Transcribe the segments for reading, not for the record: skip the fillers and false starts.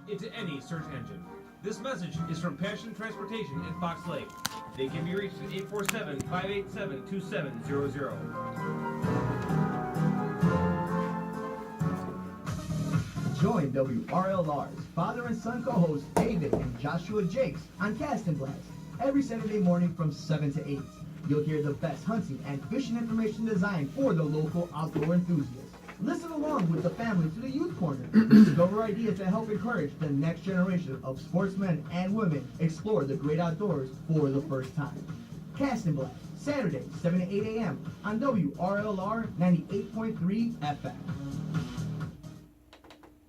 into any search engine. This message is from Passion Transportation in Fox Lake. They can be reached at 847-587-2700. Join WRLR's father and son co-hosts David and Joshua Jakes on Cast and Blast every Saturday morning from 7 to 8. You'll hear the best hunting and fishing information designed for the local outdoor enthusiasts. Listen along with the family to the Youth Corner. Discover ideas to help encourage the next generation of sportsmen and women explore the great outdoors for the first time. Cast and Blast, Saturday, 7 to 8 a.m. on WRLR 98.3 FM.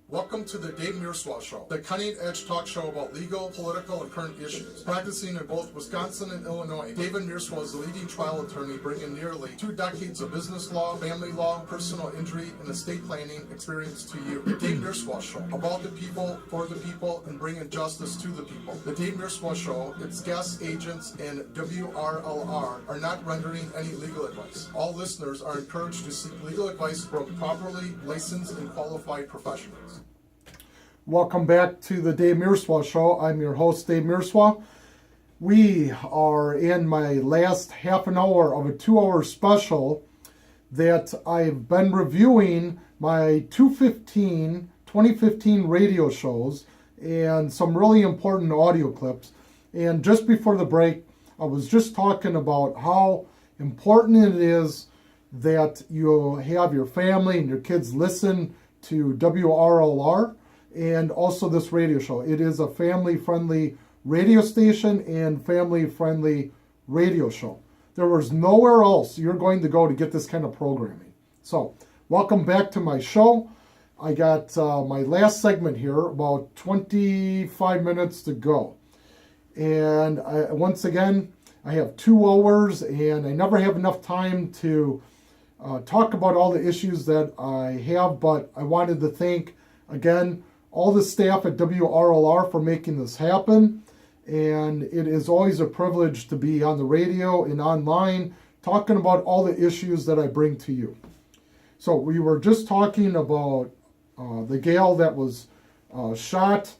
Welcome to the Dave Mierswa Show, the cutting-edge talk show about legal, political, and current issues. Practicing in both Wisconsin and Illinois, David Mierswa is a leading trial attorney bringing nearly 2 decades of business law, family law, personal injury, and estate planning experience to you. The Dave Mierswa Show, about the people, for the people, and bringing justice to the people. The Dave Mierswa Show, its guests, agents, and WRLR are not rendering any legal advice. All listeners are encouraged to seek legal advice from properly licensed and qualified professionals. Welcome back to the Dave Mierswa Show. I'm your host, Dave Mierswa. We are in my last half an hour of a 2-hour special that I've been reviewing my 2015 radio shows and some really important audio clips. And just before the break, I was just talking about how important it is that you have your family and your kids listen to WRLR. And also this radio show. It is a family-friendly radio station and family-friendly radio show. There was nowhere else you're going to go to get this kind of programming. So, welcome back to my show. I got my last segment here, about 25 minutes to go. And once again, I have 2 hours, and I never have enough time to talk about all the issues that I have, but I wanted to thank, again, all the staff at WRLR for making this happen. And it is always a privilege to be on the radio and online talking about all the issues that I bring to you. So we were just talking about the gal that was shot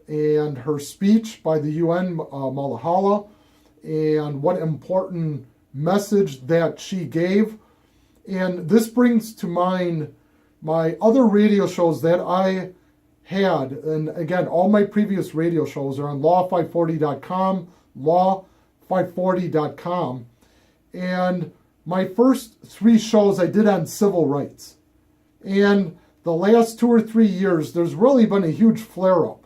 and her speech by the UN Malahala and what important message that she gave. And this brings to mind my other radio shows that I had, and again, all my previous radio shows are on law540.com, law540.com, and my first 3 shows I did on civil rights. And the last 2 or 3 years, there's really been a huge flare-up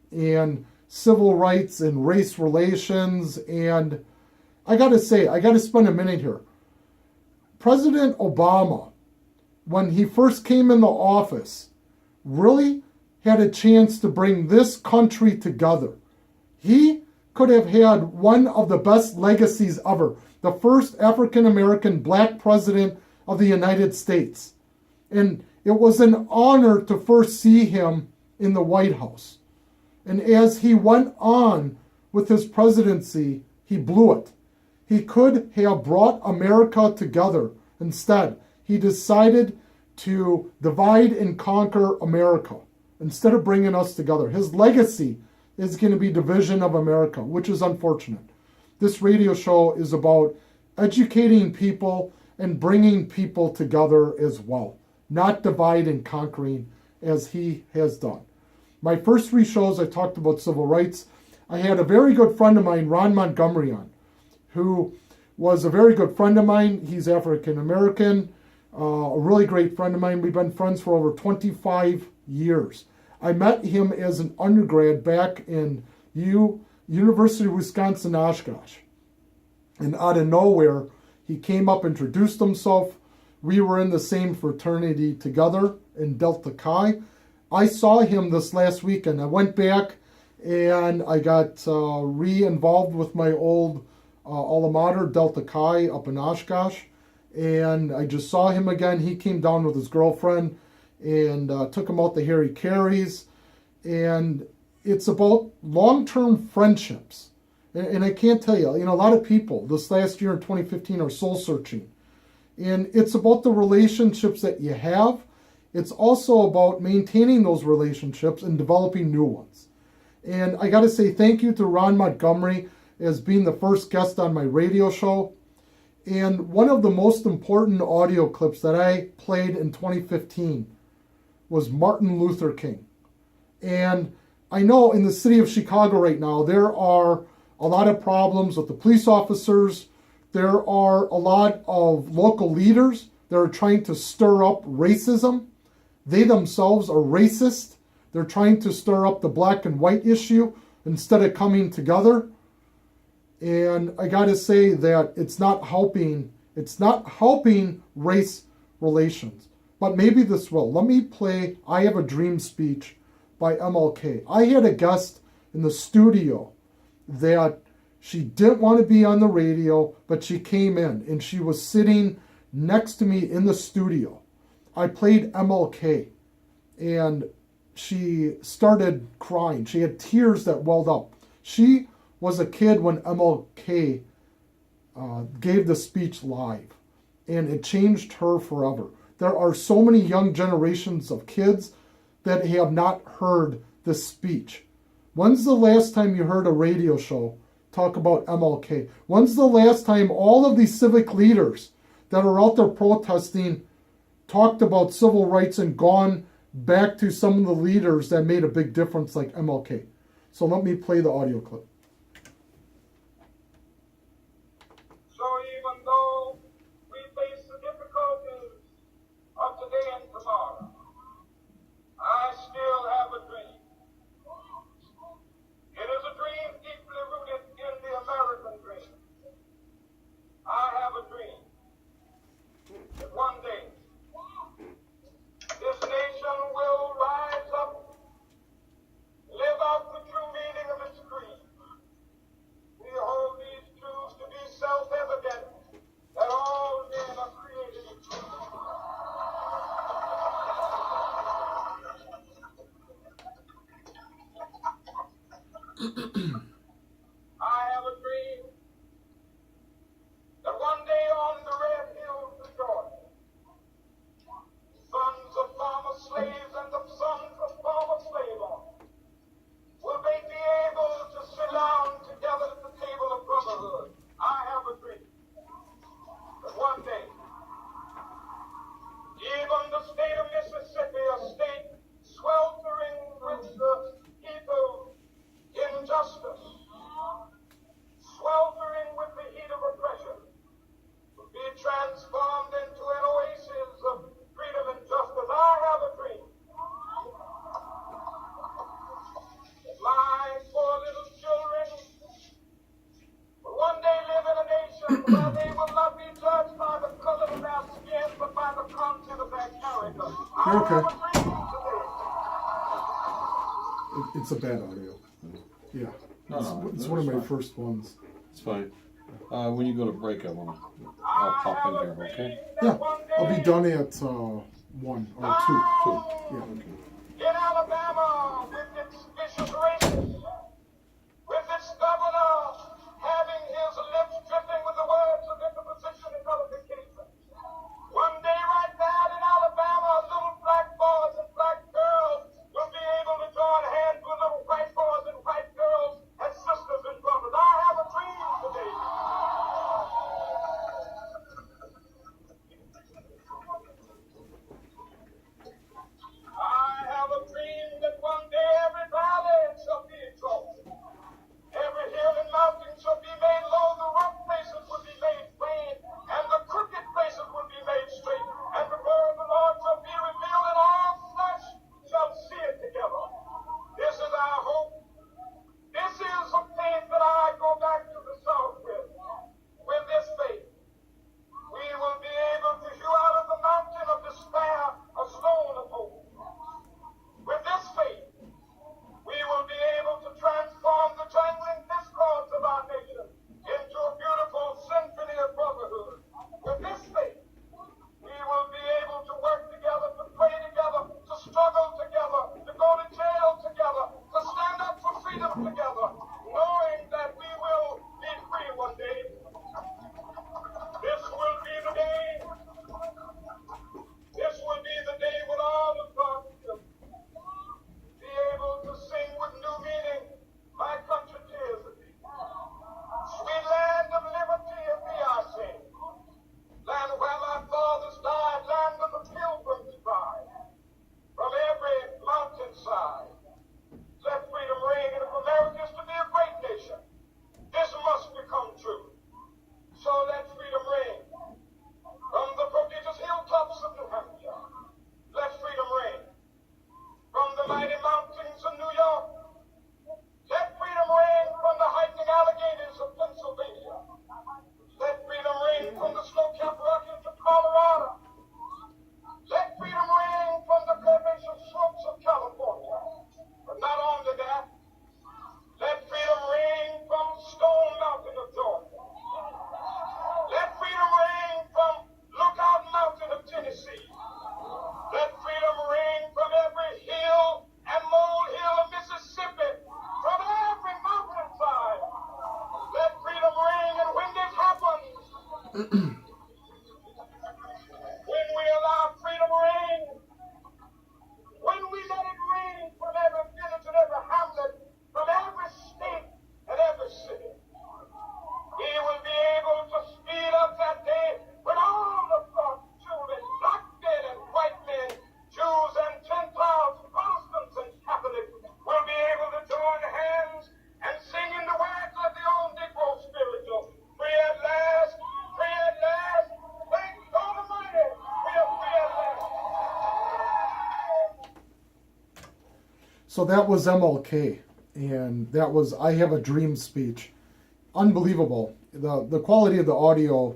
in civil rights and race relations, and I gotta spend a minute here. President Obama, when he first came into office, really had a chance to bring this country together. He could have had one of the best legacies ever, the first African-American black president of the United States. And it was an honor to first see him in the White House. And as he went on with his presidency, he blew it. He could have brought America together. Instead, he decided to divide and conquer America instead of bringing us together. His legacy is going to be division of America, which is unfortunate. This radio show is about educating people and bringing people together as well, not divide and conquering as he has done. My first 3 shows, I talked about civil rights. I had a very good friend of mine, Ron Montgomery, on, who was a very good friend of mine. He's African American, a really great friend of mine. We've been friends for over 25 years. I met him as an undergrad back in University of Wisconsin-Oshkosh. And out of nowhere, he came up, introduced himself. We were in the same fraternity together in Delta Chi. I saw him this last weekend. I went back and I got re-involved with my old alma mater, Delta Chi, up in Oshkosh. And I just saw him again. He came down with his girlfriend and took him out to Harry Carey's. And it's about long-term friendships. And I can't tell you, a lot of people this last year in 2015 are soul-searching. And it's about the relationships that you have it's also about maintaining those relationships and developing new ones. And I got to say thank you to Ron Montgomery as being the first guest on my radio show. And one of the most important audio clips that I played in 2015 was Martin Luther King. And I know in the city of Chicago right now, there are a lot of problems with the police officers. There are a lot of local leaders that are trying to stir up racism. They themselves are racist. They're trying to stir up the black and white issue instead of coming together. And I got to say that it's not helping race relations. But maybe this will. Let me play I Have a Dream speech by MLK. I had a guest in the studio that she didn't want to be on the radio, but she came in and she was sitting next to me in the studio. I played MLK and she started crying. She had tears that welled up. She was a kid when MLK gave the speech live, and it changed her forever. There are so many young generations of kids that have not heard this speech. When's the last time you heard a radio show talk about MLK? When's the last time all of these civic leaders that are out there protesting talked about civil rights and gone back to some of the leaders that made a big difference like MLK? So let me play the audio clip. So even though we face the difficulties of today and tomorrow, I still have a dream. It is a dream deeply rooted in the American dream. I have a dream that one day this nation will rise up, live out the true meaning of its creed. We hold these truths to be self-evident, that all men are created equal. I have a dream that one day on the red hills of Georgia, sons of former slaves and the sons of former slave owners will they be able to sit down together at the table of brotherhood. I have a dream that one day, even the state of Mississippi, a state sweltering with the heat of injustice, sweltering with the heat of oppression, will be transformed into an oasis of freedom and justice. I have a dream that my poor little children will one day live in a nation where they will not be judged by the color of their skin, but by the content of their character. You're okay. I have a dream today. It's a bad audio. Yeah. No, It's one of my first ones. It's fine. When you go to break, I'll pop in here, okay? Yeah, I'll be done at 1 or 2. Yeah. In Alabama, with its vicious racists, with its governor having his lips dripping with the words of interposition and nullification. One day right there in Alabama, little black boys and black girls will be able to join hands with little white boys and white girls as sisters and brothers. I have a dream today. I When we allow freedom reign, when we let it reign from every village and every hamlet, from every state and every city, we will be able to speed up that day when all of God's children, black men and white men, Jews and Gentiles, Protestants and Catholics, will be able to join hands and sing in the words of the old Negro spiritual. Free at last, free at last, thank God Almighty, we are free at last. So that was MLK, and that was I Have a Dream speech. Unbelievable. The quality of the audio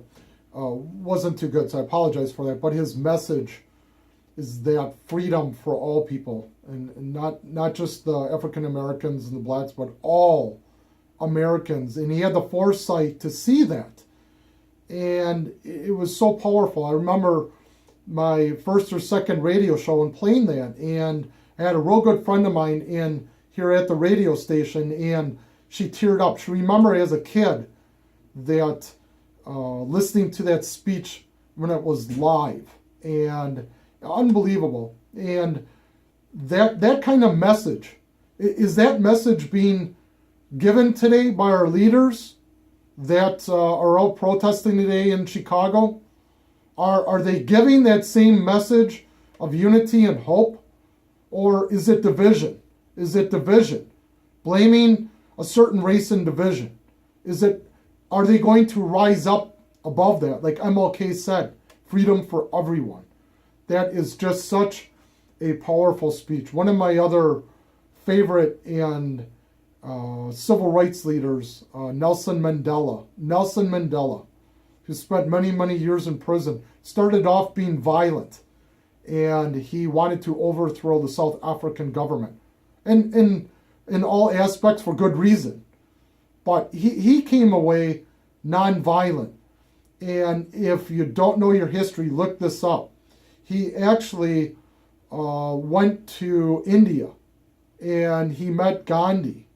wasn't too good, so I apologize for that. But his message is that freedom for all people, and not just the African Americans and the blacks, but all Americans. And he had the foresight to see that, and it was so powerful. I remember my first or second radio show and playing that, and I had a real good friend of mine in here at the radio station, and she teared up. She remembered as a kid that listening to that speech when it was live, and unbelievable. And that kind of message, is that message being given today by our leaders that are out protesting today in Chicago? Are they giving that same message of unity and hope? Or is it division? Is it division? Blaming a certain race and division? Are they going to rise up above that? Like MLK said, freedom for everyone. That is just such a powerful speech. One of my other favorite and civil rights leaders, Nelson Mandela, who spent many, many years in prison, started off being violent, and he wanted to overthrow the South African government, and in all aspects for good reason. But he came away nonviolent. And if you don't know your history, look this up. He actually went to India, and he met Gandhi.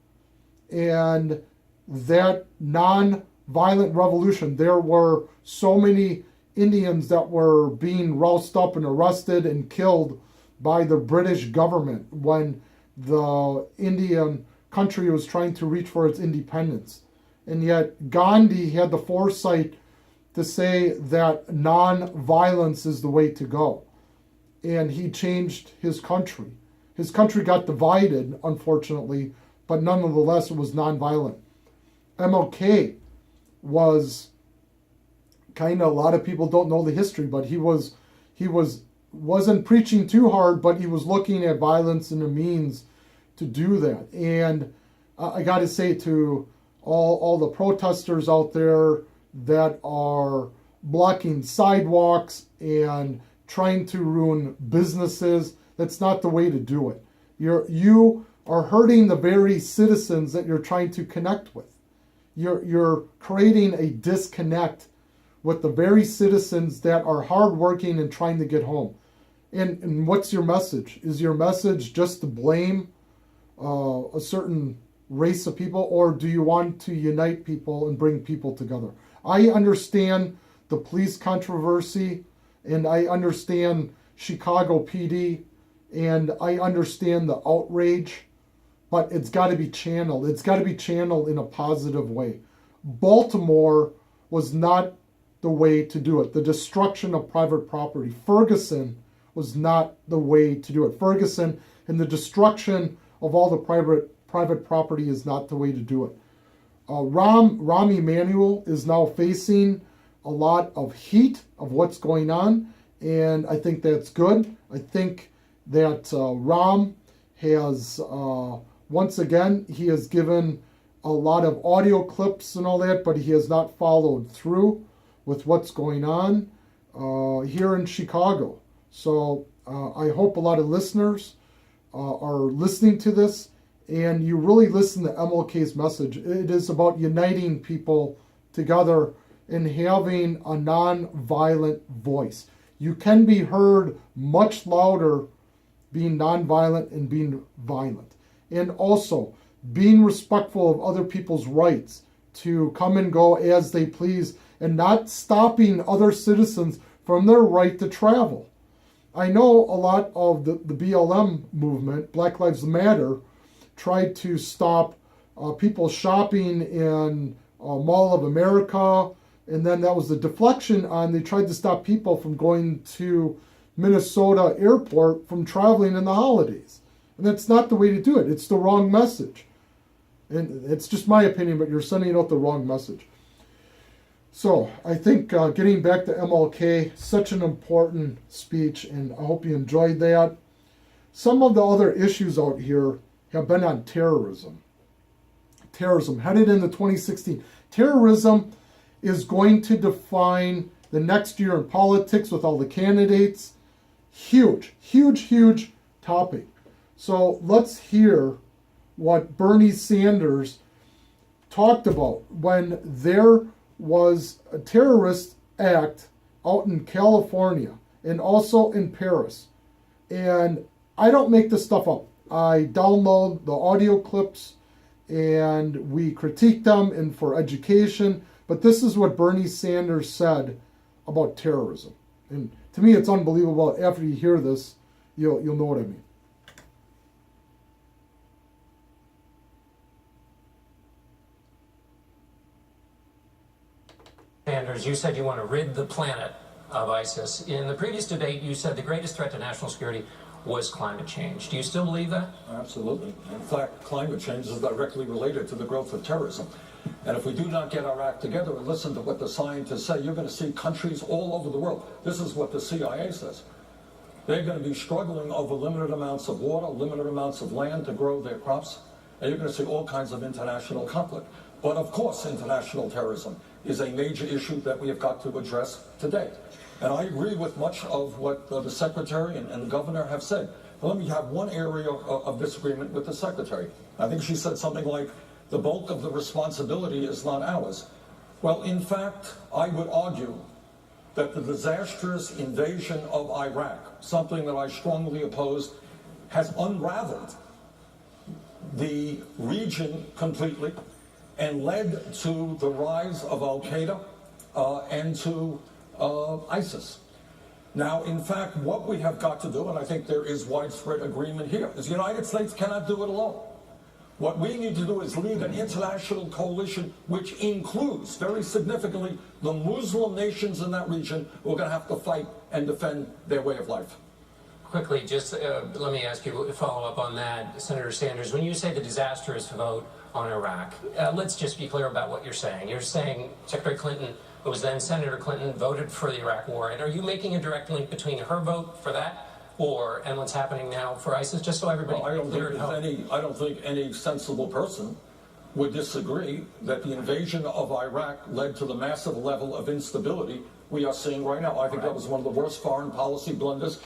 And that non-violent revolution, there were so many Indians that were being roused up and arrested and killed by the British government when the Indian country was trying to reach for its independence. And yet Gandhi had the foresight to say that non-violence is the way to go. And he changed his country. His country got divided, unfortunately, but nonetheless it was non-violent. MLK was kind of, a lot of people don't know the history, but he wasn't preaching too hard, but he was looking at violence and the means to do that. And I got to say to all the protesters out there that are blocking sidewalks and trying to ruin businesses, that's not the way to do it. You are hurting the very citizens that you're trying to connect with. You're creating a disconnect with the very citizens that are hardworking and trying to get home. And what's your message? Is your message just to blame a certain race of people, or do you want to unite people and bring people together? I understand the police controversy, and I understand Chicago PD, and I understand the outrage, but it's got to be channeled. It's got to be channeled in a positive way. Baltimore was not the way to do it. The destruction of private property. Ferguson was not the way to do it. Ferguson and the destruction of all the private property is not the way to do it. Rahm Emanuel is now facing a lot of heat of what's going on, and I think that's good. I think that Rahm has, once again, he has given a lot of audio clips and all that, but he has not followed through with what's going on here in Chicago. So I hope a lot of listeners are listening to this, and you really listen to MLK's message. It is about uniting people together and having a non-violent voice. You can be heard much louder being non-violent and being violent. And also being respectful of other people's rights to come and go as they please and not stopping other citizens from their right to travel. I know a lot of the BLM movement, Black Lives Matter, tried to stop people shopping in Mall of America, and then that was the deflection on, they tried to stop people from going to Minnesota airport from traveling in the holidays. And that's not the way to do it. It's the wrong message. And it's just my opinion, but you're sending out the wrong message. So I think getting back to MLK, such an important speech, and I hope you enjoyed that. Some of the other issues out here have been on terrorism. Terrorism, headed into 2016. Terrorism is going to define the next year in politics with all the candidates. Huge, huge, huge topic. So let's hear what Bernie Sanders talked about when there was a terrorist act out in California and also in Paris. And I don't make this stuff up. I download the audio clips and we critique them and for education. But this is what Bernie Sanders said about terrorism. And to me, it's unbelievable. After you hear this, you'll know what I mean. Sanders, you said you want to rid the planet of ISIS. In the previous debate, you said the greatest threat to national security was climate change. Do you still believe that? Absolutely. In fact, climate change is directly related to the growth of terrorism. And if we do not get our act together and listen to what the scientists say, you're going to see countries all over the world. This is what the CIA says. They're going to be struggling over limited amounts of water, limited amounts of land to grow their crops. And you're going to see all kinds of international conflict. But of course, international terrorism is a major issue that we have got to address today. And I agree with much of what the Secretary and the Governor have said. But let me have one area of disagreement with the Secretary. I think she said something like, the bulk of the responsibility is not ours. Well, in fact, I would argue that the disastrous invasion of Iraq, something that I strongly opposed, has unraveled the region completely and led to the rise of Al-Qaeda and to ISIS. Now, in fact, what we have got to do, and I think there is widespread agreement here, is the United States cannot do it alone. What we need to do is lead an international coalition which includes, very significantly, the Muslim nations in that region who are going to have to fight and defend their way of life. Quickly, just let me ask you a follow-up on that, Senator Sanders. When you say the disastrous vote on Iraq, let's just be clear about what you're saying. You're saying Secretary Clinton, who was then Senator Clinton, voted for the Iraq War. And are you making a direct link between her vote for that and what's happening now for ISIS, just so everybody Well, can be clear at home? I don't think any sensible person would disagree that the invasion of Iraq led to the massive level of instability we are seeing right now. I think that was one of the worst foreign policy blunders.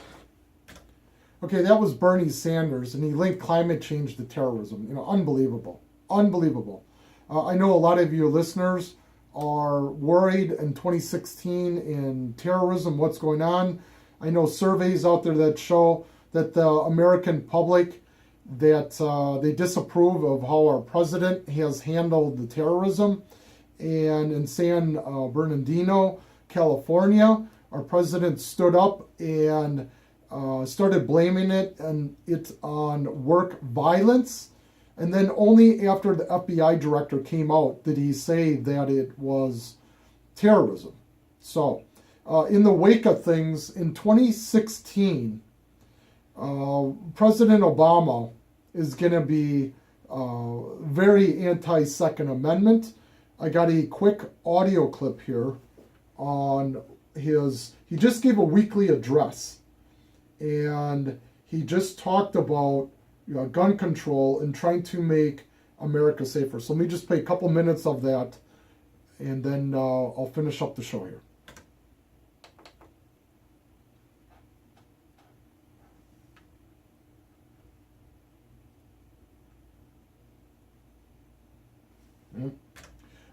Okay, that was Bernie Sanders, and he linked climate change to terrorism. You know, unbelievable. Unbelievable. I know a lot of your listeners are worried in 2016 in terrorism, what's going on. I know surveys out there that show that the American public, that they disapprove of how our president has handled the terrorism. And in San Bernardino, California, our president stood up and started blaming it on work violence. And then only after the FBI director came out did he say that it was terrorism. So, in the wake of things, in 2016, President Obama is going to be very anti-Second Amendment. I got a quick audio clip here on he just gave a weekly address, and he just talked about gun control and trying to make America safer. So let me just play a couple minutes of that, and then I'll finish up the show here.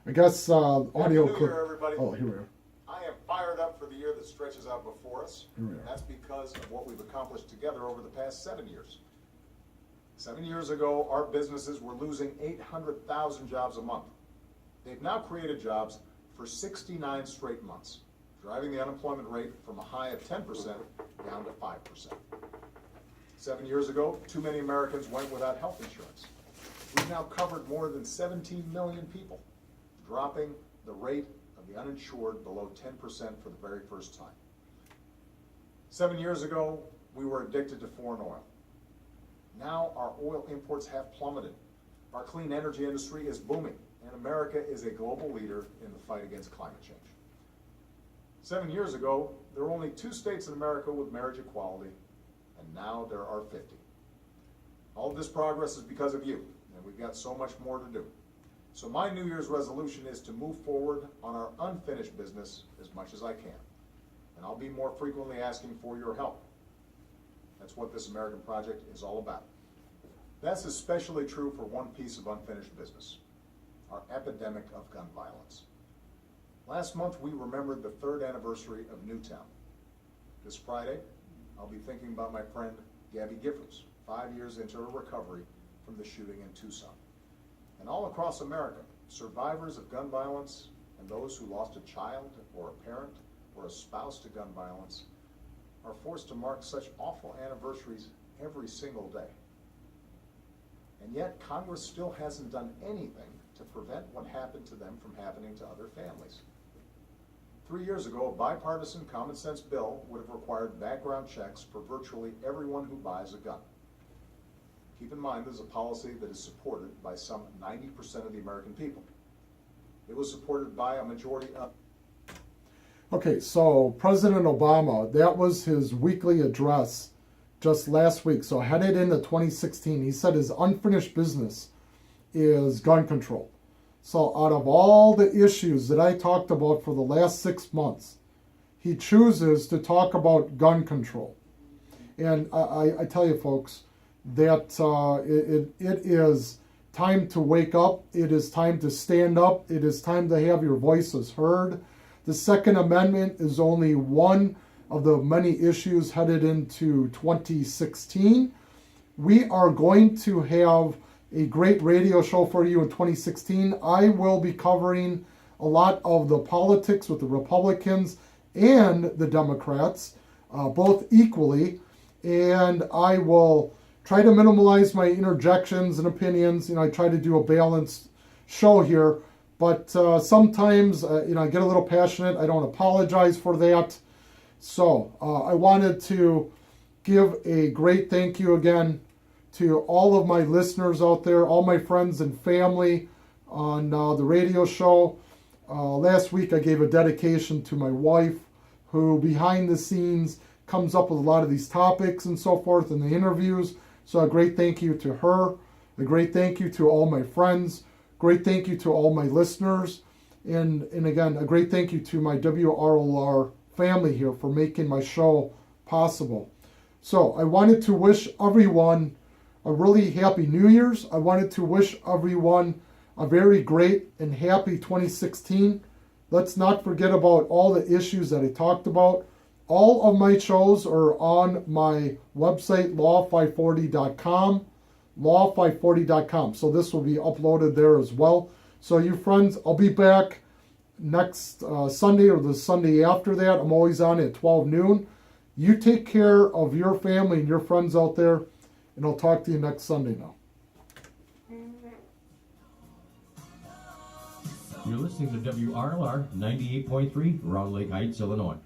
I guess audio clip. Everybody. Oh, here we are. I am fired up for the year that stretches out before us. Here we are. That's because of what we've accomplished together over the past 7 years. 7 years ago, our businesses were losing 800,000 jobs a month. They've now created jobs for 69 straight months, driving the unemployment rate from a high of 10% down to 5%. 7 years ago, too many Americans went without health insurance. We've now covered more than 17 million people, dropping the rate of the uninsured below 10% for the very first time. 7 years ago, we were addicted to foreign oil. Now our oil imports have plummeted. Our clean energy industry is booming, and America is a global leader in the fight against climate change. 7 years ago, there were only 2 states in America with marriage equality, and now there are 50. All of this progress is because of you, and we've got so much more to do. So my New Year's resolution is to move forward on our unfinished business as much as I can. And I'll be more frequently asking for your help. That's what this American project is all about. That's especially true for one piece of unfinished business, our epidemic of gun violence. Last month, we remembered the 3rd anniversary of Newtown. This Friday, I'll be thinking about my friend Gabby Giffords, 5 years into her recovery from the shooting in Tucson. And all across America, survivors of gun violence and those who lost a child or a parent or a spouse to gun violence are forced to mark such awful anniversaries every single day. And yet, Congress still hasn't done anything to prevent what happened to them from happening to other families. 3 years ago, a bipartisan common sense bill would have required background checks for virtually everyone who buys a gun. Keep in mind, this is a policy that is supported by some 90% of the American people. It was supported by a majority of... Okay, so President Obama, that was his weekly address just last week. So headed into 2016, he said his unfinished business is gun control. So out of all the issues that I talked about for the last 6 months, he chooses to talk about gun control. And I tell you folks, that it is time to wake up. It is time to stand up. It is time to have your voices heard. The Second Amendment is only one of the many issues headed into 2016. We are going to have a great radio show for you in 2016. I will be covering a lot of the politics with the Republicans and the Democrats, both equally, and I will try to minimize my interjections and opinions. I try to do a balanced show here, but sometimes, I get a little passionate. I don't apologize for that. So I wanted to give a great thank you again to all of my listeners out there, all my friends and family on the radio show. Last week I gave a dedication to my wife, who behind the scenes comes up with a lot of these topics and so forth in the interviews. So a great thank you to her, a great thank you to all my friends, great thank you to all my listeners, and again, a great thank you to my WRLR family here for making my show possible. So I wanted to wish everyone a really happy New Year's. I wanted to wish everyone a very great and happy 2016. Let's not forget about all the issues that I talked about. All of my shows are on my website, law540.com, law540.com. So this will be uploaded there as well. So you friends, I'll be back next Sunday or the Sunday after that. I'm always on at 12 noon. You take care of your family and your friends out there, and I'll talk to you next Sunday now. You're listening to WRLR 98.3, Round Lake Heights, Illinois.